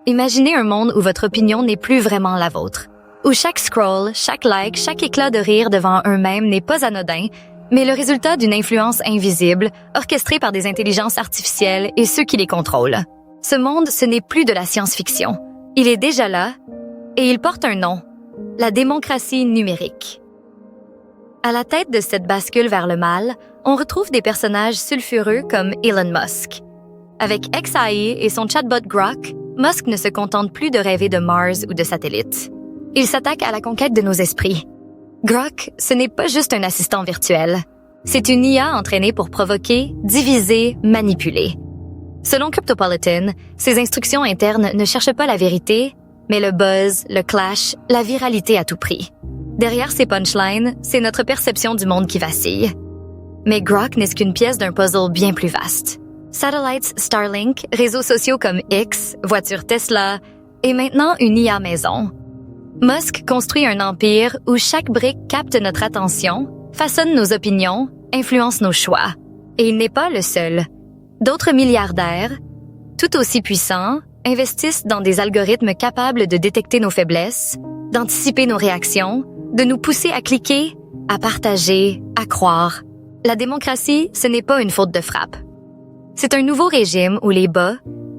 Imaginez un monde où votre opinion n'est plus vraiment la vôtre. Où chaque scroll, chaque like, chaque éclat de rire devant eux-mêmes n'est pas anodin, mais le résultat d'une influence invisible, orchestrée par des intelligences artificielles et ceux qui les contrôlent. Ce monde, ce n'est plus de la science-fiction. Il est déjà là, et il porte un nom, la démocratie numérique. À la tête de cette bascule vers le mal, on retrouve des personnages sulfureux comme Elon Musk. Avec XAI et son chatbot Grok, Musk ne se contente plus de rêver de Mars ou de satellites. Il s'attaque à la conquête de nos esprits. Grok, ce n'est pas juste un assistant virtuel. C'est une IA entraînée pour provoquer, diviser, manipuler. Selon Cryptopolitan, ses instructions internes ne cherchent pas la vérité, mais le buzz, le clash, la viralité à tout prix. Derrière ces punchlines, c'est notre perception du monde qui vacille. Mais Grok n'est qu'une pièce d'un puzzle bien plus vaste. Satellites Starlink, réseaux sociaux comme X, voitures Tesla, et maintenant une IA maison. Musk construit un empire où chaque brique capte notre attention, façonne nos opinions, influence nos choix. Et il n'est pas le seul. D'autres milliardaires, tout aussi puissants, investissent dans des algorithmes capables de détecter nos faiblesses, d'anticiper nos réactions, de nous pousser à cliquer, à partager, à croire. La démocratie, ce n'est pas une faute de frappe. C'est un nouveau régime où les bots,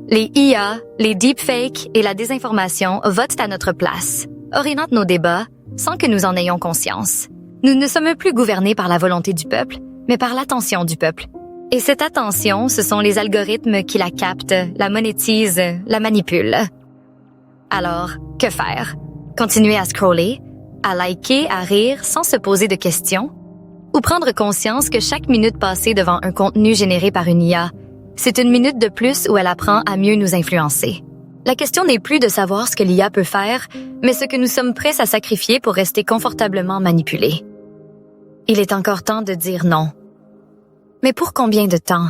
les IA, les deepfakes et la désinformation votent à notre place, orientent nos débats sans que nous en ayons conscience. Nous ne sommes plus gouvernés par la volonté du peuple, mais par l'attention du peuple. Et cette attention, ce sont les algorithmes qui la captent, la monétisent, la manipulent. Alors, que faire? Continuer à scroller, à liker, à rire sans se poser de questions? Ou prendre conscience que chaque minute passée devant un contenu généré par une IA, c'est une minute de plus où elle apprend à mieux nous influencer? La question n'est plus de savoir ce que l'IA peut faire, mais ce que nous sommes prêts à sacrifier pour rester confortablement manipulés. Il est encore temps de dire non. Mais pour combien de temps?